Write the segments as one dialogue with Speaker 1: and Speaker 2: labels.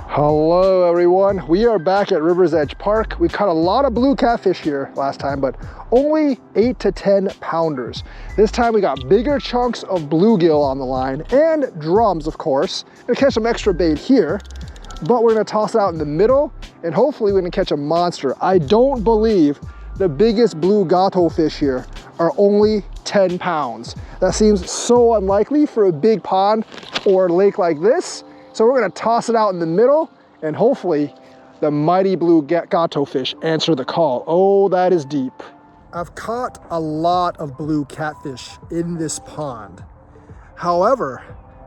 Speaker 1: Hello everyone, we are back at River's Edge Park. We caught a lot of blue catfish here last time, but only 8 to 10 pounders. This time we got bigger chunks of bluegill on the line and drums, of course. We're gonna catch some extra bait here, but we're gonna toss it out in the middle and hopefully we're gonna catch a monster. I don't believe the biggest blue gato fish here are only 10 pounds. That seems so unlikely for a big pond or lake like this. So we're gonna toss it out in the middle and hopefully the mighty blue gato fish answer the call. Oh, that is deep. I've caught a lot of blue catfish in this pond. However,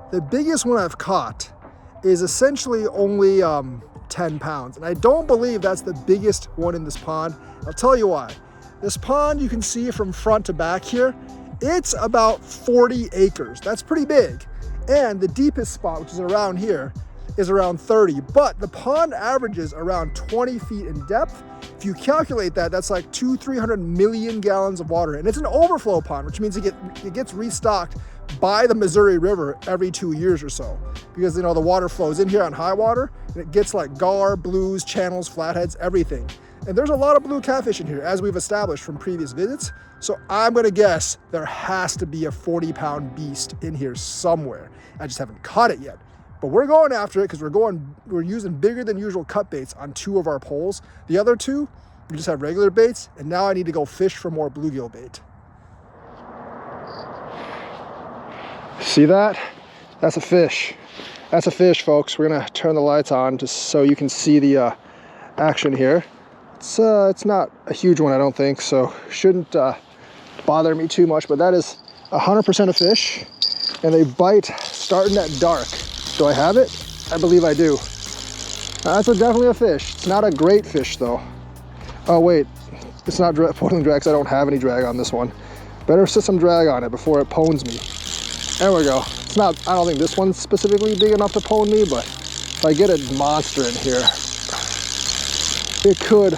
Speaker 1: the biggest one I've caught is essentially only 10 pounds. And I don't believe that's the biggest one in this pond. I'll tell you why. This pond, you can see from front to back here, it's about 40 acres. That's pretty big. And the deepest spot, which is around here, is around 30. But the pond averages around 20 feet in depth. If you calculate that, that's like 300 million gallons of water. And it's an overflow pond, which means it gets restocked by the Missouri River every 2 years or so. Because, you know, the water flows in here on high water, and it gets like gar, blues, channels, flatheads, everything. And there's a lot of blue catfish in here, as we've established from previous visits. So I'm gonna guess there has to be a 40-pound beast in here somewhere. I just haven't caught it yet. But we're going after it because we're using bigger than usual cut baits on 2 of our poles. The other 2, we just have regular baits, and now I need to go fish for more bluegill bait. See that? That's a fish. That's a fish, folks. We're gonna turn the lights on just so you can see the action here. It's not a huge one, I don't think, so shouldn't bother me too much, but that is 100% a fish, and they bite starting at dark. Do I have it? I believe I do. That's definitely a fish. It's not a great fish, though. Oh, wait. It's not pulling drag because I don't have any drag on this one. Better set some drag on it before it pones me. There we go. It's not, I don't think this one's specifically big enough to pone me, but if I get a monster in here, it could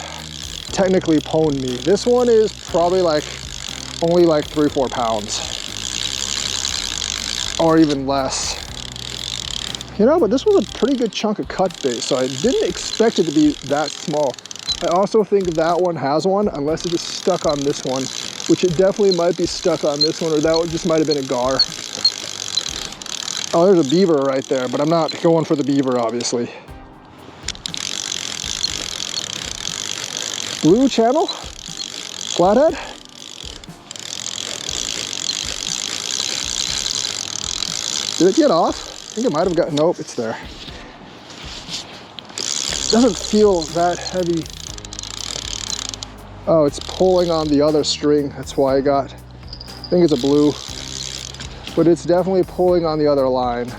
Speaker 1: technically pone me. This one is probably only like 3-4 pounds or even less. You know, but this was a pretty good chunk of cut bait, so I didn't expect it to be that small. I also think that one has one, unless it is stuck on this one, which it definitely might be stuck on this one, or that one just might have been a gar. Oh, there's a beaver right there, but I'm not going for the beaver, obviously. Blue channel, flathead. Did it get off? I think it might have got, nope, it's there. Doesn't feel that heavy. Oh, it's pulling on the other string. That's why I think it's a blue, but it's definitely pulling on the other line.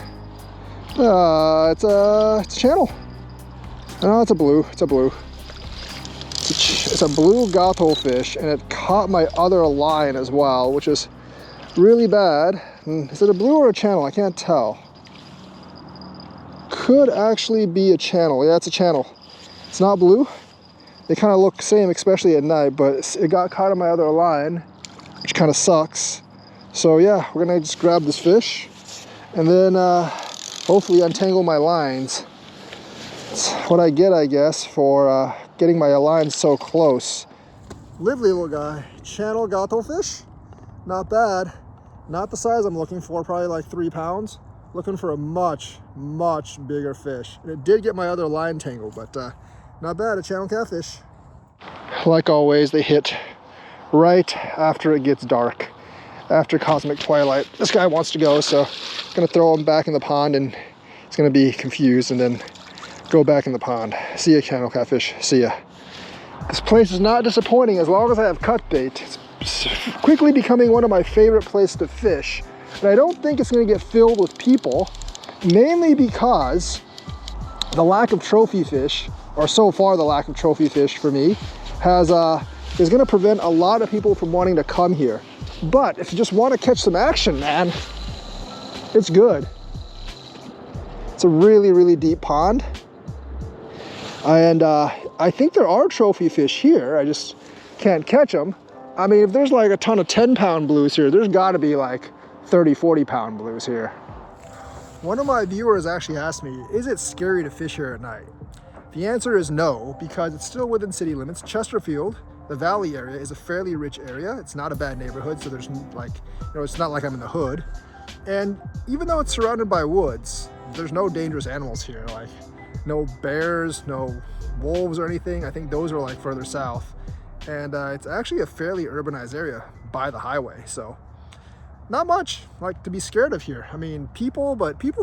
Speaker 1: It's a channel. No, it's a blue, it's a blue. It's a blue gato fish, and it caught my other line as well, which is really bad. Is it a blue or a channel? I can't tell. Could actually be a channel. Yeah, it's a channel. It's not blue. They kind of look the same, especially at night, but it got caught on my other line, which kind of sucks. So yeah, we're gonna just grab this fish and then hopefully untangle my lines. It's what I get, I guess, for getting my lines so close. Lively little guy, channel gato fish. Not bad. Not the size I'm looking for, probably like 3 pounds. Looking for a much, much bigger fish. And it did get my other line tangled, but not bad, a channel catfish. Like always, they hit right after it gets dark, after cosmic twilight. This guy wants to go, so I'm gonna throw him back in the pond and he's gonna be confused and then go back in the pond. See ya, channel catfish, see ya. This place is not disappointing as long as I have cut bait. It's quickly becoming one of my favorite places to fish. And I don't think it's gonna get filled with people, mainly because the lack of trophy fish, or so far the lack of trophy fish for me, is gonna prevent a lot of people from wanting to come here. But if you just wanna catch some action, man, it's good. It's a really, really deep pond. And I think there are trophy fish here, I just can't catch them. I mean, if there's like a ton of 10-pound blues here, there's gotta be like 30, 40-pound blues here. One of my viewers actually asked me, is it scary to fish here at night? The answer is no, because it's still within city limits. Chesterfield, the valley area, is a fairly rich area. It's not a bad neighborhood, so there's like, it's not like I'm in the hood. And even though it's surrounded by woods, there's no dangerous animals here, like no bears, no wolves or anything. I think those are like further south. And it's actually a fairly urbanized area by the highway, so not much like to be scared of here. I mean, people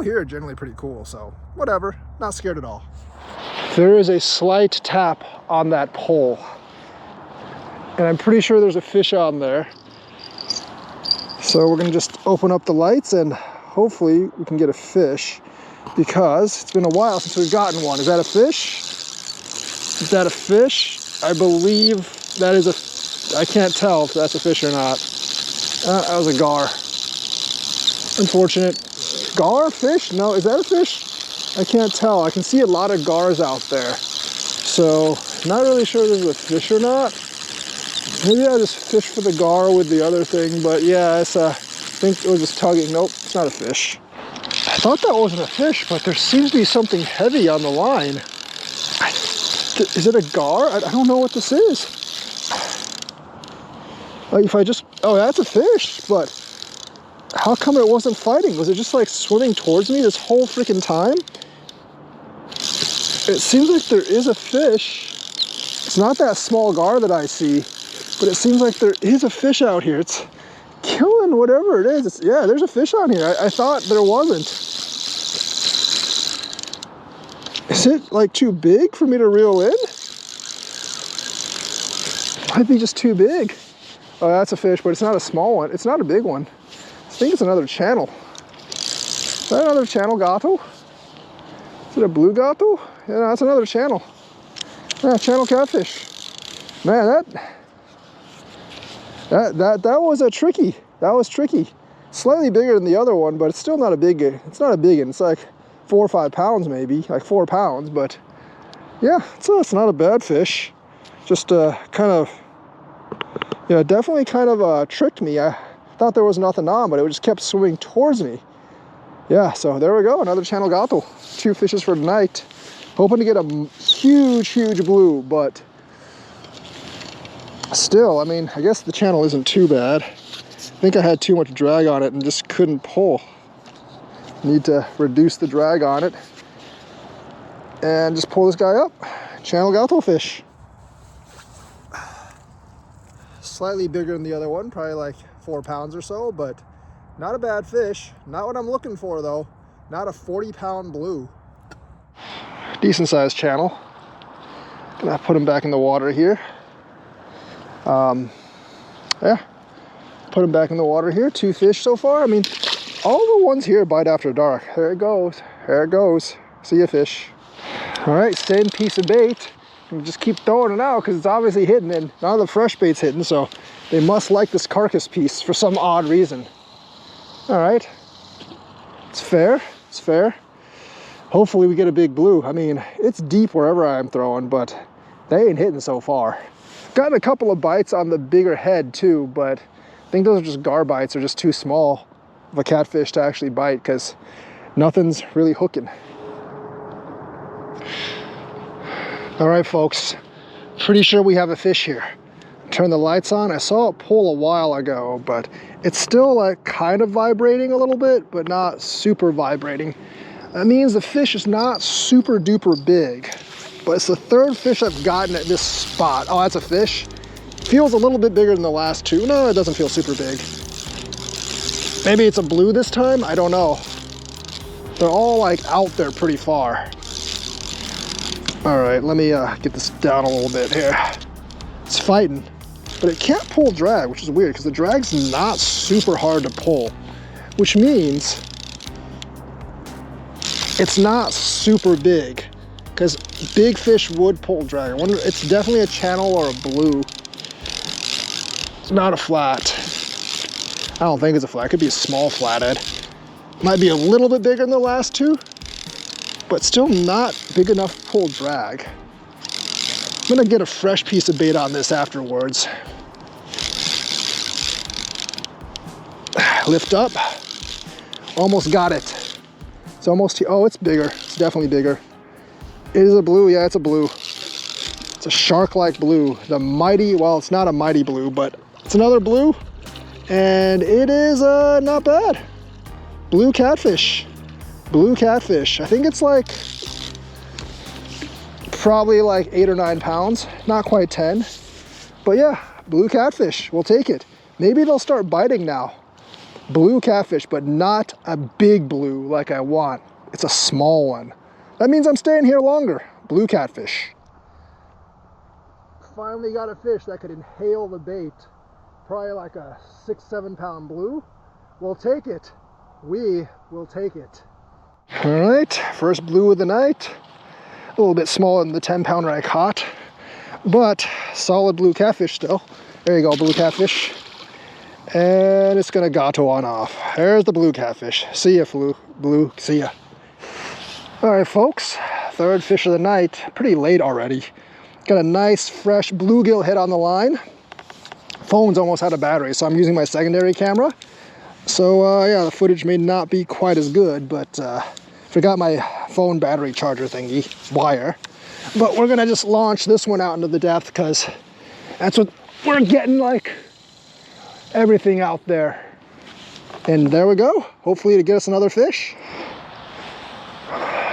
Speaker 1: here are generally pretty cool, so whatever, not scared at all. There is a slight tap on that pole, and I'm pretty sure there's a fish on there. So we're gonna just open up the lights and hopefully we can get a fish, because it's been a while since we've gotten one. Is that a fish? Is that a fish? I believe that is a, I can't tell if that's a fish or not. That was a gar. Unfortunate. Gar? Fish? No, is that a fish? I can't tell. I can see a lot of gars out there. So, not really sure this is a fish or not. Maybe I just fish for the gar with the other thing, but yeah, it's I think it was just tugging. Nope, it's not a fish. I thought that wasn't a fish, but there seems to be something heavy on the line. Is it a gar? I don't know what this is. If I just, oh, that's a fish, but how come it wasn't fighting? Was it just like swimming towards me this whole freaking time? It seems like there is a fish. It's not that small gar that I see, but it seems like there is a fish out here. It's killing whatever it is. Yeah, there's a fish on here. I thought there wasn't. Is it like too big for me to reel in? Might be just too big. Oh, that's a fish, but it's not a small one. It's not a big one. I think it's another channel. Is that another channel gato? Is it a blue gato? Yeah, no, that's another channel. Yeah, channel catfish. Man, that was a tricky. That was tricky. Slightly bigger than the other one, but it's still not a big. It's not a big one. It's like 4 or 5 pounds, maybe, like 4 pounds. But yeah, it's not a bad fish. Just kind of. Yeah, definitely kind of tricked me. I thought there was nothing on, but it just kept swimming towards me. Yeah, so there we go, another channel gato. 2 fishes for tonight. Hoping to get a huge blue, but still, I mean, I guess the channel isn't too bad. I think I had too much drag on it and just couldn't pull. Need to reduce the drag on it and just pull this guy up. Channel gato fish. Slightly bigger than the other one, probably like 4 pounds or so, but not a bad fish. Not what I'm looking for though. Not a 40-pound blue. Decent sized channel. Gonna put him back in the water here. Yeah, put him back in the water here. 2 fish so far. I mean, all the ones here bite after dark. There it goes. There it goes. See ya, fish. All right, same piece of bait. And just keep throwing it out because it's obviously hidden, and none of the fresh bait's hidden, so they must like this carcass piece for some odd reason. All right, it's fair. It's fair. Hopefully we get a big blue. I mean, it's deep wherever I'm throwing, but they ain't hitting so far. Gotten a couple of bites on the bigger head too, but I think those are just gar bites. They're just too small of a catfish to actually bite because nothing's really hooking. All right, folks, pretty sure we have a fish here. Turn the lights on. I saw it pull a while ago, but it's still like kind of vibrating a little bit, but not super vibrating. That means the fish is not super duper big, but it's the 3rd fish I've gotten at this spot. Oh, that's a fish. Feels a little bit bigger than the last 2. No, it doesn't feel super big. Maybe it's a blue this time. I don't know. They're all like out there pretty far. All right, let me get this down a little bit here. It's fighting, but it can't pull drag, which is weird because the drag's not super hard to pull, which means it's not super big because big fish would pull drag. I wonder, it's definitely a channel or a blue. It's not a flat. I don't think it's a flat. It could be a small flathead. Might be a little bit bigger than the last 2. But still not big enough to pull drag. I'm gonna get a fresh piece of bait on this afterwards. Lift up, almost got it. It's almost, oh, it's bigger. It's definitely bigger. It is a blue, yeah, it's a blue. It's a shark-like blue. The mighty, well, it's not a mighty blue, but it's another blue. And it is not bad. Blue catfish. Blue catfish. I think it's like, probably like 8 or 9 pounds. Not quite 10. But yeah, blue catfish, we'll take it. Maybe they'll start biting now. Blue catfish, but not a big blue like I want. It's a small one. That means I'm staying here longer. Blue catfish. Finally got a fish that could inhale the bait. Probably like a 6-7 pound blue. We'll take it. We will take it. All right, first blue of the night. A little bit smaller than the 10 pounder I caught, but solid blue catfish still. There you go, blue catfish. And it's gonna gato on off. There's the blue catfish. See ya, blue, see ya. All right, folks, third fish of the night. Pretty late already. Got a nice fresh bluegill head on the line. Phone's almost out of battery, so I'm using my secondary camera. So yeah, the footage may not be quite as good, but forgot my phone battery charger thingy, wire. But we're gonna just launch this one out into the depth because that's what we're getting, like everything out there. And there we go. Hopefully to get us another fish.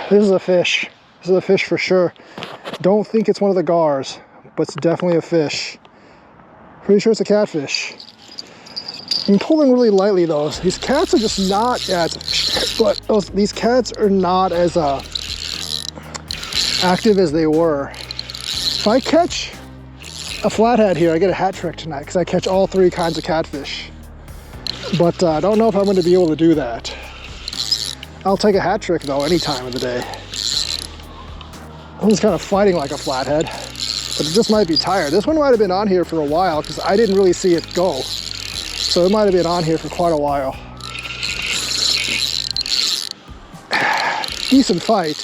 Speaker 1: This is a fish. This is a fish for sure. Don't think it's one of the gars, but it's definitely a fish. Pretty sure it's a catfish. I'm pulling really lightly though. These cats are just not as, but these cats are not as active as they were. If I catch a flathead here, I get a hat trick tonight because I catch all 3 kinds of catfish. But I don't know if I'm going to be able to do that. I'll take a hat trick though any time of the day. I'm just kind of fighting like a flathead, but it just might be tired. This one might have been on here for a while because I didn't really see it go. So it might have been on here for quite a while. Decent fight,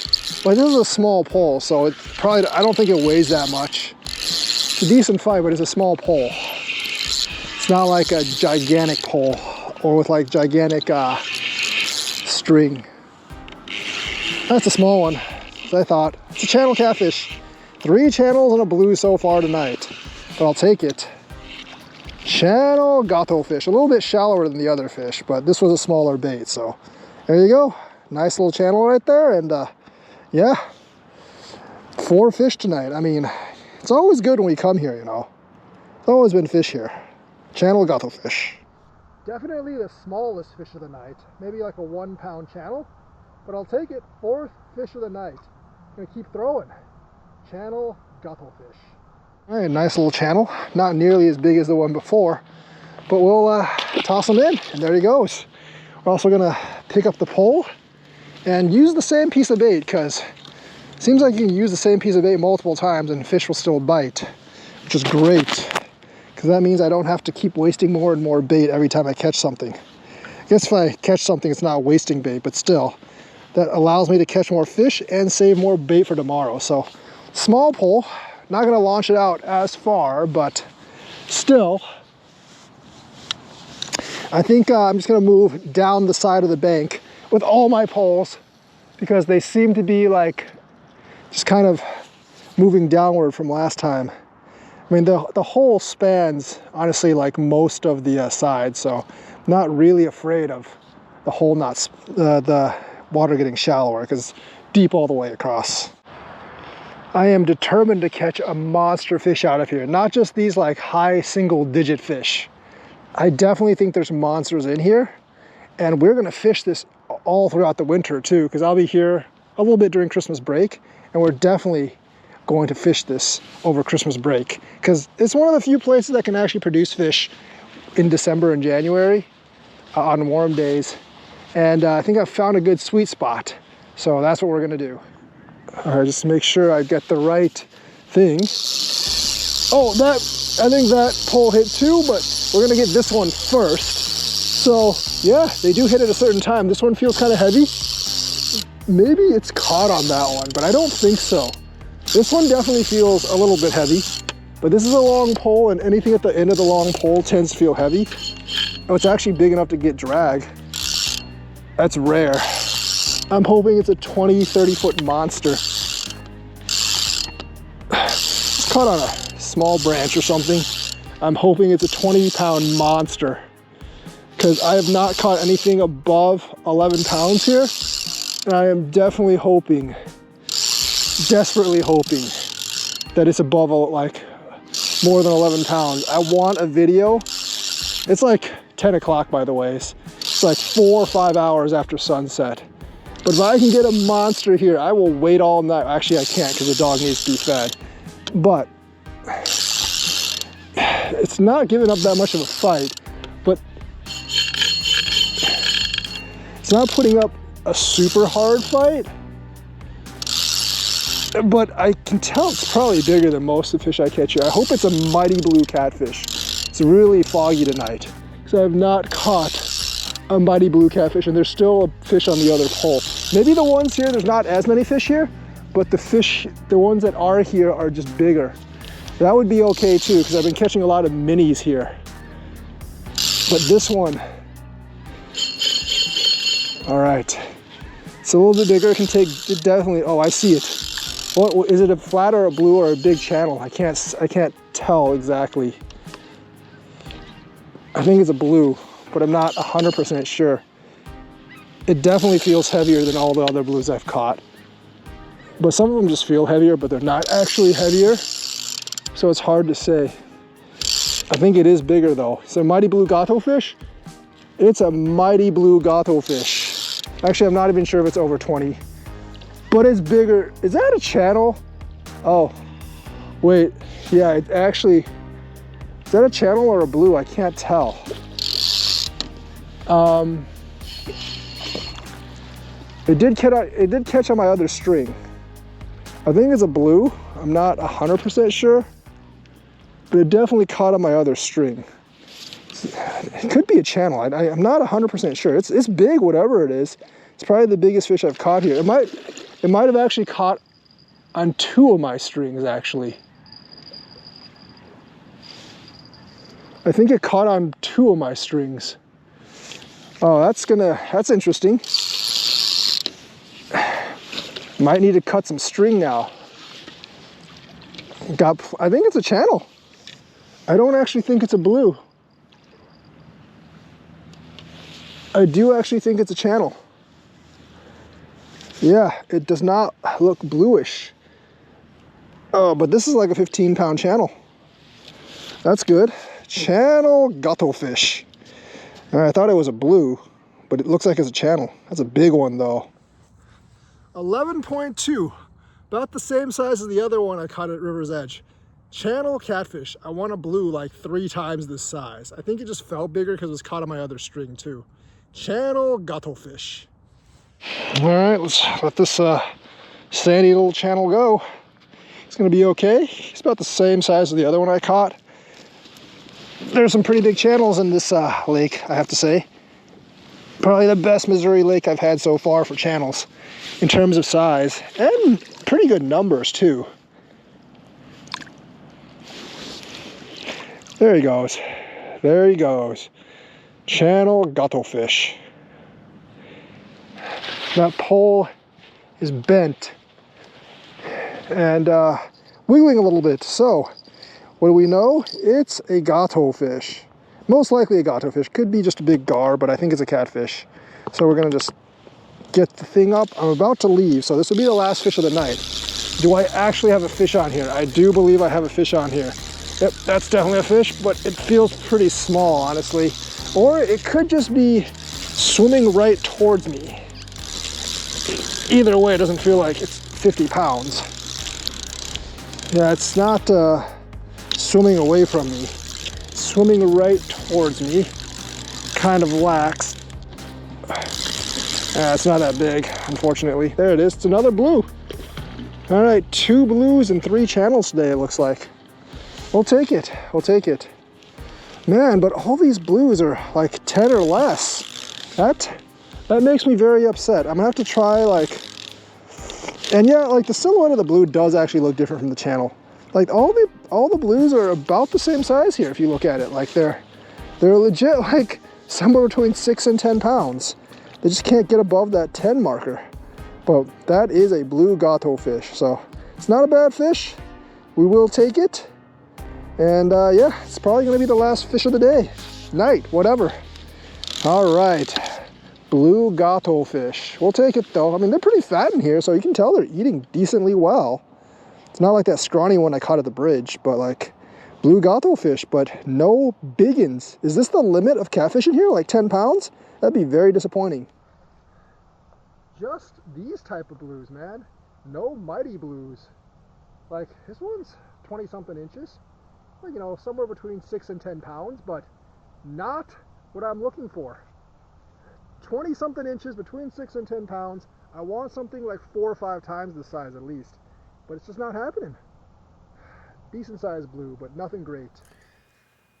Speaker 1: but this is a small pole, so it probably, I don't think it weighs that much. It's a decent fight, but it's a small pole. It's not like a gigantic pole or with like gigantic string. That's a small one, as I thought. It's a channel catfish. 3 channels and a blue so far tonight, but I'll take it. Channel gato fish, a little bit shallower than the other fish, but this was a smaller bait, so there you go. Nice little channel right there, and yeah, 4 fish tonight. I mean, it's always good when we come here, you know. There's always been fish here. Channel gato fish. Definitely the smallest fish of the night. Maybe like a 1 pound channel, but I'll take it. 4th fish of the night. I'm gonna keep throwing. Channel gato fish. All right, nice little channel. Not nearly as big as the one before, but we'll toss him in, and there he goes. We're also gonna pick up the pole and use the same piece of bait, because it seems like you can use the same piece of bait multiple times and fish will still bite, which is great, because that means I don't have to keep wasting more and more bait every time I catch something. I guess if I catch something, it's not wasting bait, but still, that allows me to catch more fish and save more bait for tomorrow. So, small pole. Not gonna launch it out as far, but still, I think I'm just gonna move down the side of the bank with all my poles because they seem to be like just kind of moving downward from last time. I mean, the hole spans, honestly, like most of the side, so I'm not really afraid of the hole not, the water getting shallower because it's deep all the way across. I am determined to catch a monster fish out of here, not just these like high single-digit fish. I definitely think there's monsters in here, and we're gonna fish this all throughout the winter too, because I'll be here a little bit during Christmas break, and we're definitely going to fish this over Christmas break, because it's one of the few places that can actually produce fish in December and January on warm days, and I think I've found a good sweet spot, so that's what we're gonna do. All right, just to make sure I get the right thing. Oh, I think that pole hit too, but we're gonna get this one first. So yeah, they do hit at a certain time. This one feels kind of heavy. Maybe it's caught on that one, but I don't think so. This one definitely feels a little bit heavy, but this is a long pole, and anything at the end of the long pole tends to feel heavy. Oh, it's actually big enough to get drag. That's rare. I'm hoping it's a 20, 30 foot monster. It's caught on a small branch or something. I'm hoping it's a 20-pound monster, because I have not caught anything above 11 pounds here. And I am definitely hoping, desperately hoping, that it's above like more than 11 pounds. I want a video. It's like 10 o'clock, by the way. It's like 4 or 5 hours after sunset. But if I can get a monster here, I will wait all night. Actually, I can't, because the dog needs to be fed. But it's not giving up that much of a fight. But it's not putting up a super hard fight. But I can tell it's probably bigger than most of the fish I catch here. I hope it's a mighty blue catfish. It's really foggy tonight, because I have not caught a mighty blue catfish, and there's still a fish on the other pole. Maybe the ones here, there's not as many fish here, but the ones that are here are just bigger. That would be okay too, because I've been catching a lot of minis here. But this one, all right, it's a little bit bigger. It can take, it definitely, oh, I see it. What is it, a flat or a blue or a big channel? I can't tell exactly. I think it's a blue, but I'm not 100% sure. It definitely feels heavier than all the other blues I've caught. But some of them just feel heavier, but they're not actually heavier. So it's hard to say. I think it is bigger though. It's a mighty blue gato fish. It's a mighty blue gato fish. Actually, I'm not even sure if it's over 20, but it's bigger. Is that a channel? Oh, wait, yeah, it actually, is that a channel or a blue? I can't tell. It did catch on my other string. I think it's a blue. I'm not 100% sure, but it definitely caught on my other string. It could be a channel. I'm not 100% sure. It's big, whatever it is. It's probably the biggest fish I've caught here. It might have actually caught on 2 of my strings, actually. I think it caught on 2 of my strings. Oh, that's interesting. Might need to cut some string now. I think it's a channel. I don't actually think it's a blue. I do actually think it's a channel. Yeah, it does not look bluish. Oh, but this is like a 15-pound channel. That's good. Channel gato fish. I thought it was a blue, but it looks like it's a channel. That's a big one though. 11.2, about the same size as the other one I caught at River's Edge. Channel catfish. I want a blue like 3 times this size. I think it just felt bigger because it was caught on my other string too. Channel gato fish. All right, let's let this sandy little channel go. It's gonna be okay. It's about the same size as the other one I caught. There's some pretty big channels in this lake, I have to say. Probably the best Missouri lake I've had so far for channels in terms of size, and pretty good numbers too. There he goes. There he goes. Channel gato fish. That pole is bent and wiggling a little bit. So what do we know? It's a gato fish. Most likely a gato fish. Could be just a big gar, but I think it's a catfish. So we're gonna just get the thing up. I'm about to leave, so this will be the last fish of the night. Do I actually have a fish on here? I do believe I have a fish on here. Yep, that's definitely a fish, but it feels pretty small, honestly. Or it could just be swimming right towards me. Either way, it doesn't feel like it's 50 pounds. Yeah, it's not swimming away from me. It's swimming right towards me. Kind of lax. It's not that big, unfortunately. There it is. It's another blue. All right, 2 blues and 3 channels today, it looks like. We'll take it. We'll take it. Man, but all these blues are like 10 or less. That makes me very upset. I'm gonna have to try and yeah, like the silhouette of the blue does actually look different from the channel. Like all the blues are about the same size here if you look at it. Like they're legit like somewhere between 6 and 10 pounds. They just can't get above that 10 marker. But that is a blue gato fish, so it's not a bad fish. We will take it. And yeah, it's probably gonna be the last fish of the day, night, whatever. All right, blue gato fish. We'll take it though. I mean, they're pretty fat in here, so you can tell they're eating decently well. It's not like that scrawny one I caught at the bridge, but like blue gato fish, but no biggins. Is this the limit of catfish in here, like 10 pounds? That'd be very disappointing. Just these type of blues, man. No mighty blues. Like this one's 20 something inches. Well, you know, somewhere between 6 and 10 pounds, but not what I'm looking for. 20 something inches, between 6 and 10 pounds. I want something like 4 or 5 times this size at least, but it's just not happening. Decent sized blue, but nothing great.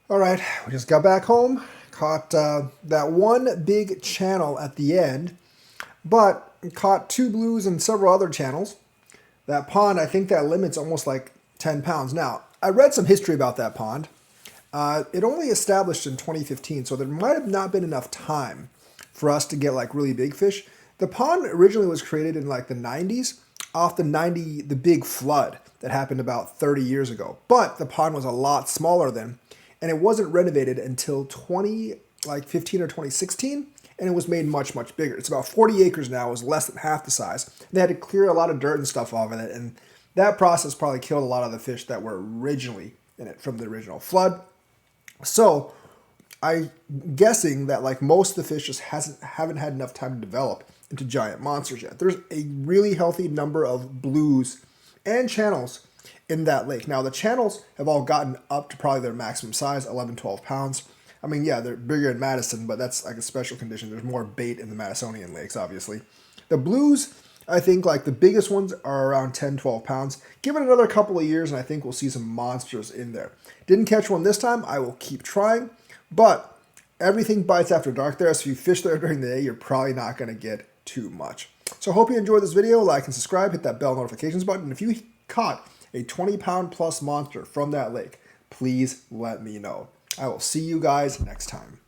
Speaker 1: All right, we just got back home, caught that one big channel at the end, but caught 2 blues and several other channels. That pond, I think that limit's almost like 10 pounds. Now, I read some history about that pond. It only established in 2015, so there might have not been enough time for us to get like really big fish. The pond originally was created in like the 90s, off the big flood that happened about 30 years ago. But the pond was a lot smaller then, and it wasn't renovated until 2015 or 2016, and it was made much, much bigger. It's about 40 acres now. It was less than half the size. They had to clear a lot of dirt and stuff off of it, and that process probably killed a lot of the fish that were originally in it from the original flood. So I'm guessing that like most of the fish just haven't had enough time to develop into giant monsters yet. There's a really healthy number of blues and channels in that lake. Now the channels have all gotten up to probably their maximum size, 11, 12 pounds. I mean, yeah, they're bigger in Madison, but that's like a special condition. There's more bait in the Madisonian lakes, obviously. The blues, I think like the biggest ones are around 10, 12 pounds. Give it another couple of years and I think we'll see some monsters in there. Didn't catch one this time. I will keep trying, but everything bites after dark there. So if you fish there during the day, you're probably not going to get too much. So I hope you enjoyed this video. Like and subscribe, hit that bell notifications button. And if you caught a 20-pound plus monster from that lake, please let me know. I will see you guys next time.